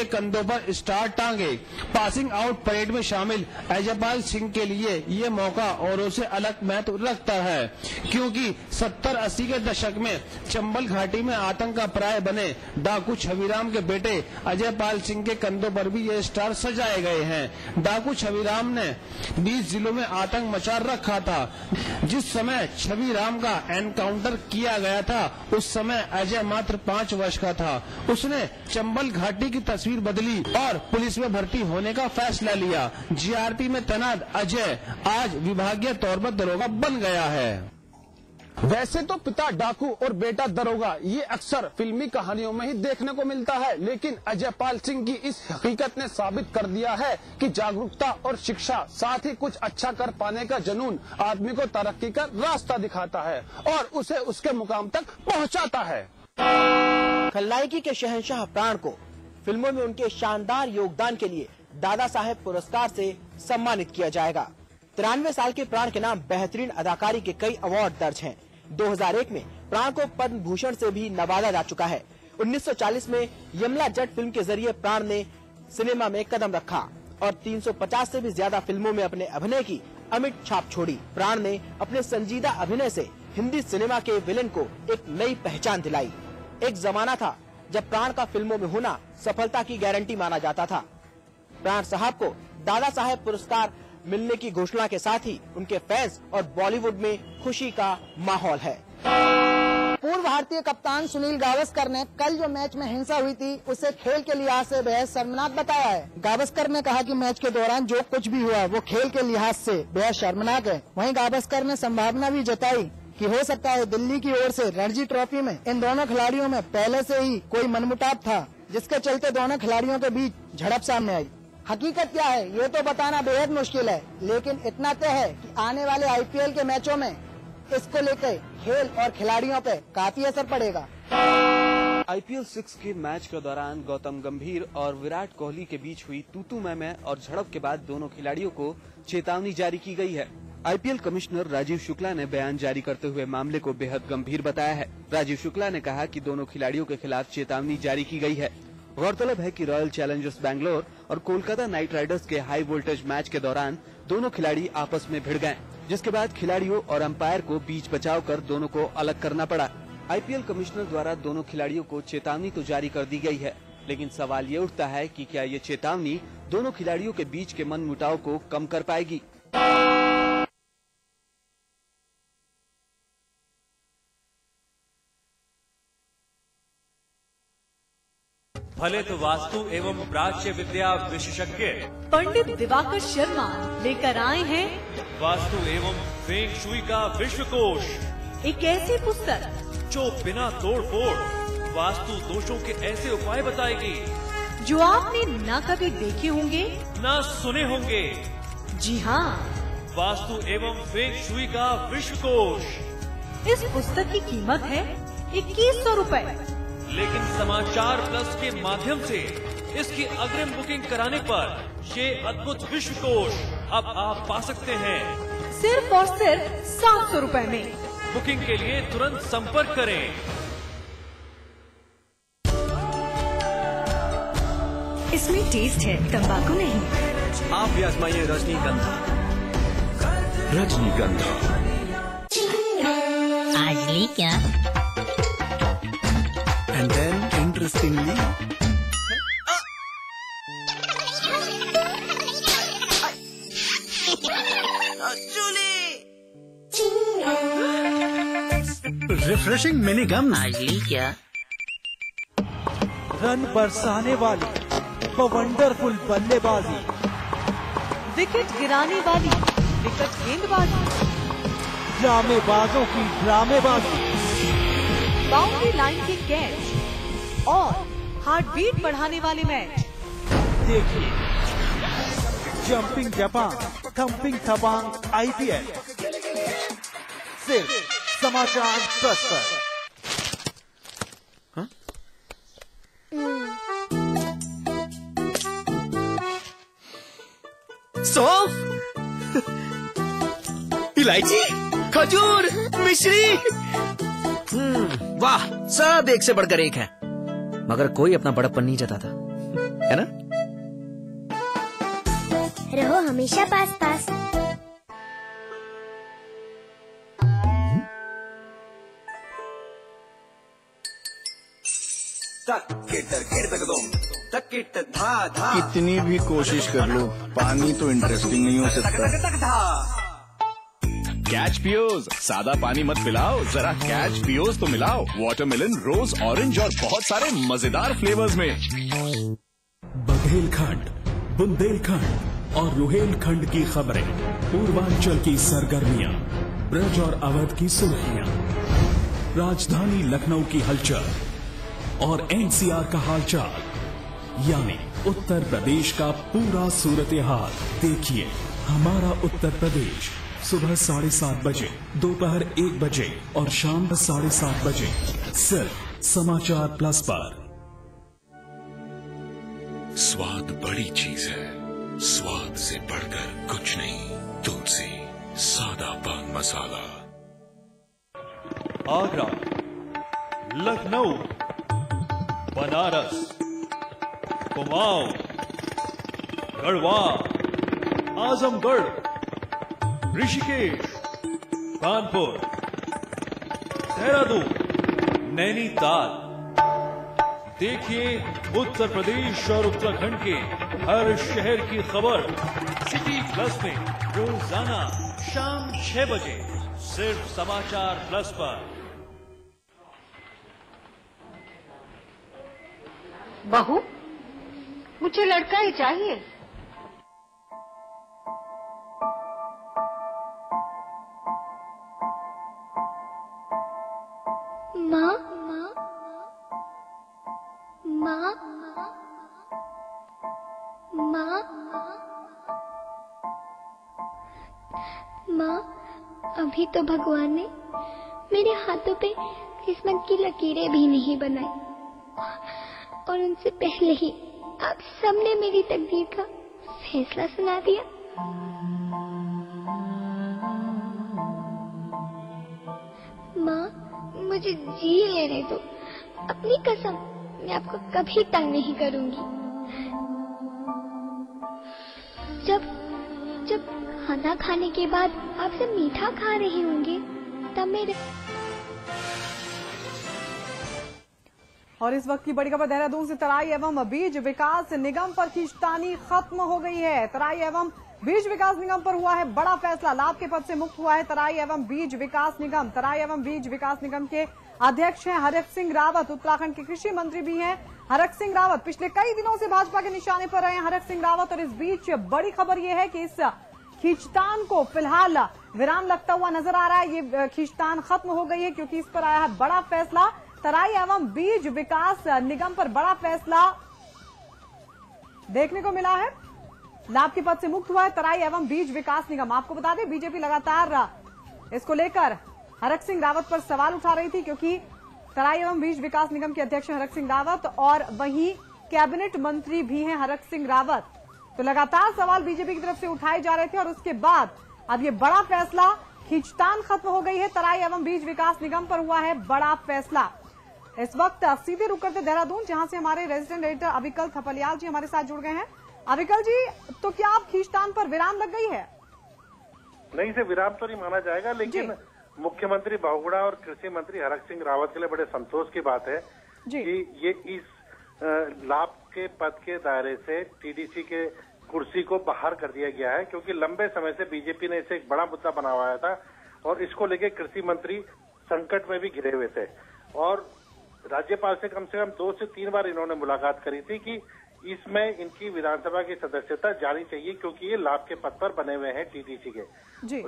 कंधों पर स्टार टांगे। पासिंग आउट परेड में शामिल अजयपाल सिंह के लिए ये मौका औरों से अलग महत्व रखता है, क्योंकि 70-80 के दशक में चंबल घाटी में आतंक का प्राय बने डाकू छविराम के बेटे अजयपाल सिंह के कंधों पर भी ये स्टार सजाए गए हैं। डाकू छविराम ने 20 जिलों में आतंक मचा रखा था। जिस समय छविराम का एनकाउंटर किया गया था उस समय अजय मात्र 5 वर्ष का था। उसने चंबल घाटी की तस्वीर बदली और पुलिस में भर्ती होने का फैसला लिया। जीआरपी में तैनात अजय आज विभागीय तौर पर दरोगा बन गया है। वैसे तो पिता डाकू और बेटा दरोगा ये अक्सर फिल्मी कहानियों में ही देखने को मिलता है, लेकिन अजयपाल सिंह की इस हकीकत ने साबित कर दिया है कि जागरूकता और शिक्षा साथ ही कुछ अच्छा कर पाने का जुनून आदमी को तरक्की का रास्ता दिखाता है और उसे उसके मुकाम तक पहुंचाता है। खलनायकी के शहंशाह प्राण को फिल्मों में उनके शानदार योगदान के लिए दादा साहेब पुरस्कार से सम्मानित किया जाएगा। 93 साल के प्राण के नाम बेहतरीन अदाकारी के कई अवार्ड दर्ज हैं। 2001 में प्राण को पद्म भूषण से भी नवाजा जा चुका है। 1940 में यमला जट फिल्म के जरिए प्राण ने सिनेमा में कदम रखा और 350 से भी ज्यादा फिल्मों में अपने अभिनय की अमिट छाप छोड़ी। प्राण ने अपने संजीदा अभिनय से हिंदी सिनेमा के विलेन को एक नई पहचान दिलाई। एक जमाना था जब प्राण का फिल्मों में होना सफलता की गारंटी माना जाता था। प्राण साहब को दादा साहेब पुरस्कार मिलने की घोषणा के साथ ही उनके फैंस और बॉलीवुड में खुशी का माहौल है। पूर्व भारतीय कप्तान सुनील गावस्कर ने कल जो मैच में हिंसा हुई थी उसे खेल के लिहाज से बेहद शर्मनाक बताया है। गावस्कर ने कहा कि मैच के दौरान जो कुछ भी हुआ वो खेल के लिहाज से बेहद शर्मनाक है। वहीं गावस्कर ने संभावना भी जताई कि हो सकता है दिल्ली की ओर से रणजी ट्रॉफी में इन दोनों खिलाड़ियों में पहले से ही कोई मनमुटाव था, जिसके चलते दोनों खिलाड़ियों के बीच झड़प सामने आई। हकीकत क्या है ये तो बताना बेहद मुश्किल है, लेकिन इतना तय है कि आने वाले आईपीएल के मैचों में इसको लेकर खेल और खिलाड़ियों पे काफी असर पड़ेगा। आईपीएल 6 के मैच के दौरान गौतम गंभीर और विराट कोहली के बीच हुई तू-तू मैं और झड़प के बाद दोनों खिलाड़ियों को चेतावनी जारी की गई है। आईपीएल कमिश्नर राजीव शुक्ला ने बयान जारी करते हुए मामले को बेहद गंभीर बताया है। राजीव शुक्ला ने कहा कि दोनों खिलाड़ियों के खिलाफ चेतावनी जारी की गई है। गौरतलब है कि रॉयल चैलेंजर्स बैंगलोर और कोलकाता नाइट राइडर्स के हाई वोल्टेज मैच के दौरान दोनों खिलाड़ी आपस में भिड़ गए, जिसके बाद खिलाड़ियों और अंपायर को बीच बचाव कर दोनों को अलग करना पड़ा। आईपीएल कमिश्नर द्वारा दोनों खिलाड़ियों को चेतावनी तो जारी कर दी गई है, लेकिन सवाल ये उठता है कि क्या ये चेतावनी दोनों खिलाड़ियों के बीच के मनमुटाव को कम कर पाएगी। भले तो वास्तु एवं प्राच्य विद्या विशेषज्ञ पंडित दिवाकर शर्मा लेकर आए हैं वास्तु एवं फेंग शुई का विश्वकोश, एक ऐसी पुस्तक जो बिना तोड़ फोड़ वास्तु दोषों के ऐसे उपाय बताएगी जो आपने न कभी देखे होंगे न सुने होंगे। जी हाँ, वास्तु एवं फेंग शुई का विश्वकोश। इस पुस्तक की कीमत है 2100 रुपए, लेकिन समाचार प्लस के माध्यम से इसकी अग्रिम बुकिंग कराने पर ये अद्भुत विश्वकोश अब आप पा सकते हैं सिर्फ और सिर्फ 700 रुपए में। बुकिंग के लिए तुरंत संपर्क करें। इसमें टेस्ट है, तंबाकू नहीं। आप भी आजमाइए रजनीगंधा। रजनीगंधा आज ली क्या? And then interestingly, refreshing mini gum. आज ली क्या? रन बरसाने वाली वंडरफुल बल्लेबाजी, विकेट गिराने वाली विकेट गेंदबाजी, ड्रामेबाजों की ड्रामेबाजी, बाउंड्री लाइन के कैच और हार्ट बीट बढ़ाने वाले मैच। देखिए जंपिंग जापान थंपिंग थपांग आईपीएल सिर्फ समाचार प्लस पर। सौंफ, इलायची, खजूर, मिश्री, वाह, सब एक से बढ़कर एक है, मगर कोई अपना बड़प्पन नहीं जताता। है ना? रहो हमेशा पास पास। कितनी भी कोशिश कर लो, पानी तो इंटरेस्टिंग नहीं हो सकता। कैच पियोज, सादा पानी मत पिलाओ, जरा कैच पियोज तो मिलाओ। वाटरमेलन, रोज, ऑरेंज और बहुत सारे मजेदार फ्लेवर्स में। बघेलखंड, बुंदेलखंड और रुहेलखंड की खबरें, पूर्वांचल की सरगर्मियां, ब्रज और अवध की सुर्खियां, राजधानी लखनऊ की हलचल और एनसीआर का हालचाल, यानी उत्तर प्रदेश का पूरा सूरत हाल। देखिए हमारा उत्तर प्रदेश सुबह 7:30 बजे, दोपहर 1 बजे और शाम 7:30 बजे, सिर्फ समाचार प्लस पर। स्वाद बड़ी चीज है, स्वाद से बढ़कर कुछ नहीं। तुलसी, सादा पान मसाला। आगरा, लखनऊ, बनारस, कुमाऊं, गढ़वा, आजमगढ़, ऋषिकेश, कानपुर, देहरादून, नैनीताल। देखिए उत्तर प्रदेश और उत्तराखंड के हर शहर की खबर सिटी प्लस में रोजाना शाम 6 बजे, सिर्फ समाचार प्लस पर। बहू, मुझे लड़का ही चाहिए। माँ, माँ, माँ, माँ, अभी तो भगवान ने मेरे हाथों पे किस्मत की लकीरें भी नहीं बनाई, और उनसे पहले ही आप सबने मेरी तकदीर का फैसला सुना दिया। माँ, मुझे जी लेने दो, अपनी कसम, मैं आपको कभी तंग नहीं करूंगी। जब जब खाना खाने के बाद आपसे मीठा खा रहे होंगे, तब मेरे। और इस वक्त की बड़ी खबर देहरादून से, तराई एवं बीज विकास निगम पर खींचतानी खत्म हो गई है। तराई एवं बीज विकास निगम पर हुआ है बड़ा फैसला, लाभ के पद से मुक्त हुआ है तराई एवं बीज विकास निगम। तराई एवं बीज विकास निगम के अध्यक्ष हैं हरक सिंह रावत, उत्तराखंड के कृषि मंत्री भी हैं हरक सिंह रावत। पिछले कई दिनों से भाजपा के निशाने पर रहे हैं हरक सिंह रावत, और इस बीच बड़ी खबर यह है कि इस खींचतान को फिलहाल विराम लगता हुआ नजर आ रहा है। ये खींचतान खत्म हो गई है क्योंकि इस पर आया है बड़ा फैसला। तराई एवं बीज विकास निगम पर बड़ा फैसला देखने को मिला है, लाभ के पद से मुक्त हुआ है तराई एवं बीज विकास निगम। आपको बता दें, बीजेपी लगातार इसको लेकर हरक सिंह रावत पर सवाल उठा रही थी, क्योंकि तराई एवं बीज विकास निगम के अध्यक्ष हरक सिंह रावत और वहीं कैबिनेट मंत्री भी हैं हरक सिंह रावत। तो लगातार सवाल बीजेपी की तरफ से उठाए जा रहे थे, और उसके बाद अब ये बड़ा फैसला, खींचतान खत्म हो गई है, तराई एवं बीज विकास निगम पर हुआ है बड़ा फैसला। इस वक्त सीधे रुक करते देहरादून, जहां से हमारे रेजिडेंट एडिटर अविकल थपलियाल जी हमारे साथ जुड़ गए हैं। अविकल जी, तो क्या आप खींचतान पर विराम लग गई है? नहीं, से विराम तो नहीं माना जाएगा, लेकिन मुख्यमंत्री बहुगुणा और कृषि मंत्री हरक सिंह रावत के लिए बड़े संतोष की बात है कि ये इस लाभ के पद के दायरे से टीडीसी के कुर्सी को बाहर कर दिया गया है, क्योंकि लंबे समय से बीजेपी ने इसे एक बड़ा मुद्दा बनाया था और इसको लेके कृषि मंत्री संकट में भी घिरे हुए थे। और राज्यपाल से कम 2 से 3 बार इन्होंने मुलाकात करी थी कि इसमें इनकी विधानसभा की सदस्यता जानी चाहिए, क्योंकि ये लाभ के पद पर बने हुए हैं टीडीसी के।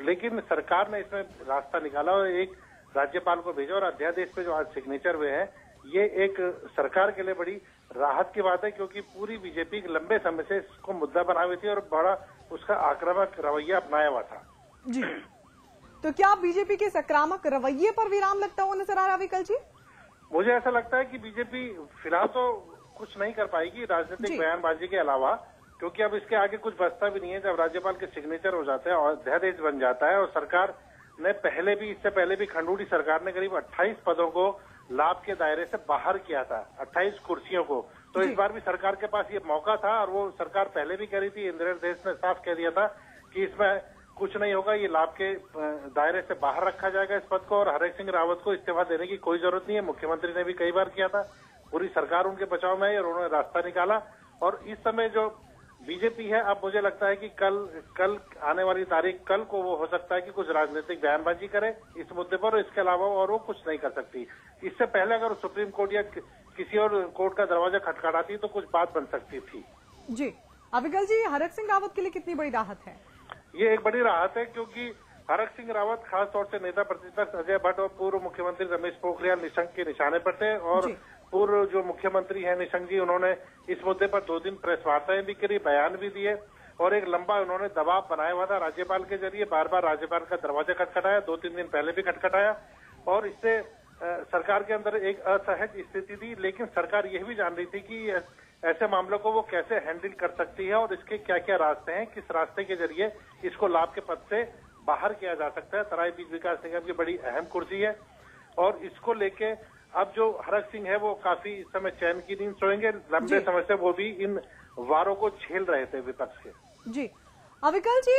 लेकिन सरकार ने इसमें रास्ता निकाला और एक राज्यपाल को भेजा, और अध्यादेश पे जो आज सिग्नेचर हुए हैं, ये एक सरकार के लिए बड़ी राहत की बात है, क्योंकि पूरी बीजेपी लंबे समय से इसको मुद्दा बनाई हुई थी और बड़ा उसका आक्रामक रवैया अपनाया हुआ था। जी, तो क्या बीजेपी के सकारात्मक रवैये पर विराम लगता हुआ नजर आ रहा है अविकल जी? मुझे ऐसा लगता है कि बीजेपी फिलहाल तो कुछ नहीं कर पाएगी राजनीतिक बयानबाजी के अलावा, क्योंकि अब इसके आगे कुछ बचता भी नहीं है। जब राज्यपाल के सिग्नेचर हो जाते हैं और अध्यादेश बन जाता है, और सरकार ने पहले भी, इससे पहले भी खंडूड़ी सरकार ने करीब 28 पदों को लाभ के दायरे से बाहर किया था, 28 कुर्सियों को, तो इस बार भी सरकार के पास ये मौका था, और वो सरकार पहले भी कह रही थी, इंदिरा देश ने साफ कह दिया था कि इसमें कुछ नहीं होगा, ये लाभ के दायरे से बाहर रखा जाएगा इस पद को, और हरेक सिंह रावत को इस्तीफा देने की कोई जरूरत नहीं है। मुख्यमंत्री ने भी कई बार किया था, पूरी सरकार उनके बचाव में है और उन्होंने रास्ता निकाला। और इस समय जो बीजेपी है, अब मुझे लगता है कि कल आने वाली तारीख, कल को वो हो सकता है कि कुछ राजनीतिक बयानबाजी करे इस मुद्दे पर, इसके अलावा और वो कुछ नहीं कर सकती। इससे पहले अगर सुप्रीम कोर्ट या किसी और कोर्ट का दरवाजा खटखटाती तो कुछ बात बन सकती थी। जी अविकल जी, हरक सिंह रावत के लिए कितनी बड़ी राहत है? ये एक बड़ी राहत है, क्योंकि हरक सिंह रावत खास तौर से नेता प्रतिपक्ष अजय भट्ट और पूर्व मुख्यमंत्री रमेश पोखरियाल निशंक के निशाने पर थे, और पूर्व जो मुख्यमंत्री हैं निशंक जी, उन्होंने इस मुद्दे पर 2 दिन प्रेस वार्ताएं भी करी, बयान भी दिए, और एक लंबा उन्होंने दबाव बनाया हुआ था राज्यपाल के जरिए, बार बार राज्यपाल का दरवाजा खटखटाया, 2-3 दिन पहले भी खटखटाया, और इससे सरकार के अंदर एक असहज स्थिति थी। लेकिन सरकार यह भी जान रही थी कि ऐसे मामलों को वो कैसे हैंडल कर सकती है और इसके क्या क्या रास्ते हैं, किस रास्ते के जरिए इसको लाभ के पद से बाहर किया जा सकता है। तराई बीज विकास निगम की बड़ी अहम कुर्सी है, और इसको लेके अब जो हरक सिंह है वो काफी इस समय चैन की नींद सोएंगे। लंबे समय से वो भी इन वारों को झेल रहे थे विपक्ष के। जी अविकल जी,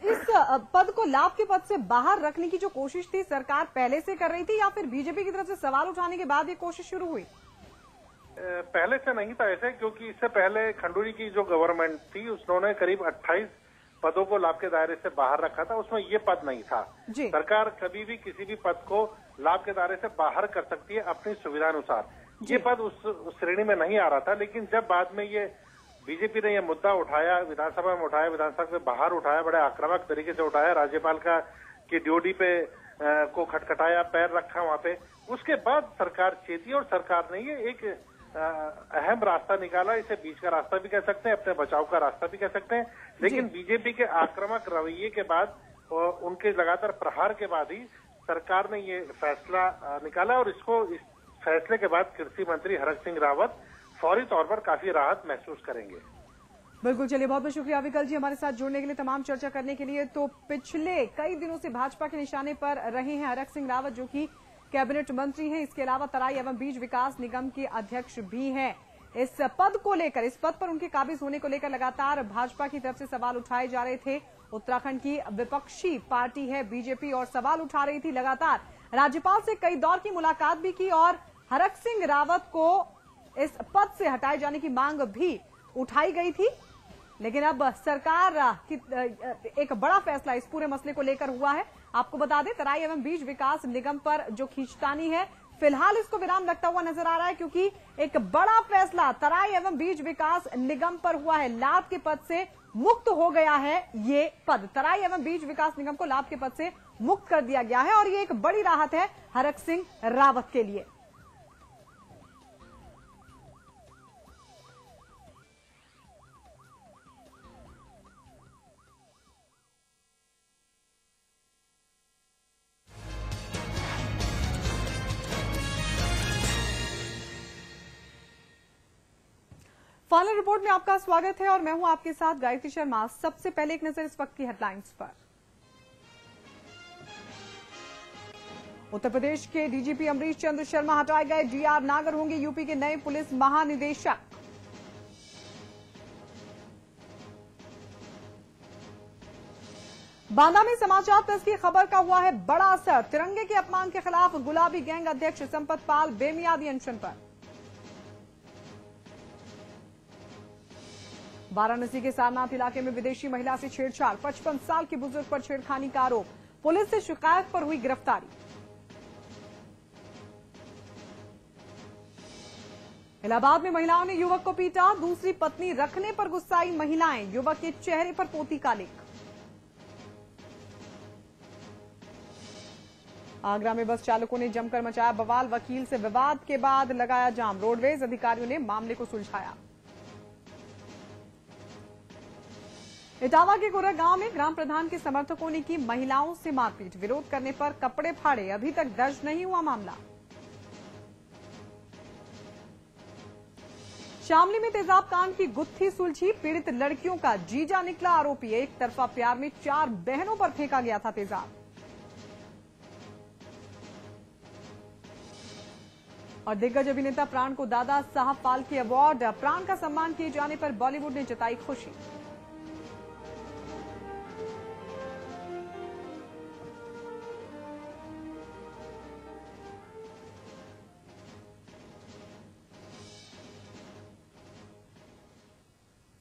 इस पद को लाभ के पद से बाहर रखने की जो कोशिश थी, सरकार पहले से कर रही थी या फिर बीजेपी की तरफ से सवाल उठाने के बाद ये कोशिश शुरू हुई? पहले से नहीं था ऐसे, क्योंकि इससे पहले खंडूरी की जो गवर्नमेंट थी उन्होंने करीब 28 पदों को लाभ के दायरे से बाहर रखा था, उसमें ये पद नहीं था। सरकार कभी भी किसी भी पद को लाभ के दायरे से बाहर कर सकती है अपनी सुविधानुसार। ये पद उस श्रेणी में नहीं आ रहा था, लेकिन जब बाद में ये बीजेपी ने ये मुद्दा उठाया, विधानसभा में उठाया, विधानसभा से बाहर उठाया, बड़े आक्रामक तरीके से उठाया, राज्यपाल की ड्यूटी पे को खटखटाया, पैर रखा वहां पे, उसके बाद सरकार चेती और सरकार ने ये एक अहम रास्ता निकाला। इसे बीच का रास्ता भी कह सकते हैं, अपने बचाव का रास्ता भी कह सकते हैं, लेकिन बीजेपी के आक्रामक रवैये के बाद और उनके लगातार प्रहार के बाद ही सरकार ने ये फैसला निकाला, और इस फैसले के बाद कृषि मंत्री हरक सिंह रावत फौरी तौर पर काफी राहत महसूस करेंगे। बिल्कुल, चलिए बहुत बहुत शुक्रिया अविकल जी हमारे साथ जुड़ने के लिए, तमाम चर्चा करने के लिए। तो पिछले कई दिनों से भाजपा के निशाने पर रहे हैं हरक सिंह रावत, जो कि कैबिनेट मंत्री हैं, इसके अलावा तराई एवं बीज विकास निगम के अध्यक्ष भी हैं। इस पद को लेकर, इस पद पर उनके काबिज होने को लेकर लगातार भाजपा की तरफ से सवाल उठाए जा रहे थे। उत्तराखंड की विपक्षी पार्टी है बीजेपी, और सवाल उठा रही थी लगातार। राज्यपाल से कई दौर की मुलाकात भी की और हरक सिंह रावत को इस पद से हटाए जाने की मांग भी उठाई गई थी, लेकिन अब सरकार की एक बड़ा फैसला इस पूरे मसले को लेकर हुआ है। आपको बता दें, तराई एवं बीज विकास निगम पर जो खींचतानी है, फिलहाल इसको विराम लगता हुआ नजर आ रहा है, क्योंकि एक बड़ा फैसला तराई एवं बीज विकास निगम पर हुआ है। लाभ के पद से मुक्त हो गया है ये पद, तराई एवं बीज विकास निगम को लाभ के पद से मुक्त कर दिया गया है, और ये एक बड़ी राहत है हरक सिंह रावत के लिए। फाइनल रिपोर्ट में आपका स्वागत है और मैं हूं आपके साथ गायत्री शर्मा। सबसे पहले एक नजर इस वक्त की हेडलाइंस पर। उत्तर प्रदेश के डीजीपी अमरीश चंद्र शर्मा हटाए गए, डीआर नागर होंगे यूपी के नए पुलिस महानिदेशक। बांदा में समाचार प्रेस की खबर का हुआ है बड़ा असर, तिरंगे के अपमान के खिलाफ गुलाबी गैंग अध्यक्ष संपत पाल बेमियादी अनशन पर। वाराणसी के सारनाथ इलाके में विदेशी महिला से छेड़छाड़, 55 साल की बुजुर्ग पर छेड़खानी का आरोप, पुलिस से शिकायत पर हुई गिरफ्तारी। इलाहाबाद में महिलाओं ने युवक को पीटा, दूसरी पत्नी रखने पर गुस्साई महिलाएं, युवक के चेहरे पर पोती का लेख। आगरा में बस चालकों ने जमकर मचाया बवाल, वकील से विवाद के बाद लगाया जाम, रोडवेज अधिकारियों ने मामले को सुलझाया। इटावा के गोरा गांव में ग्राम प्रधान के समर्थकों ने की महिलाओं से मारपीट, विरोध करने पर कपड़े फाड़े, अभी तक दर्ज नहीं हुआ मामला। शामली में तेजाब कांड की गुत्थी सुलझी, पीड़ित लड़कियों का जीजा निकला आरोपी, एक तरफा प्यार में 4 बहनों पर फेंका गया था तेजाब। और दिग्गज अभिनेता प्राण को दादा साहब फाल्के अवार्ड। प्राण का सम्मान किए जाने पर बॉलीवुड ने जताई खुशी।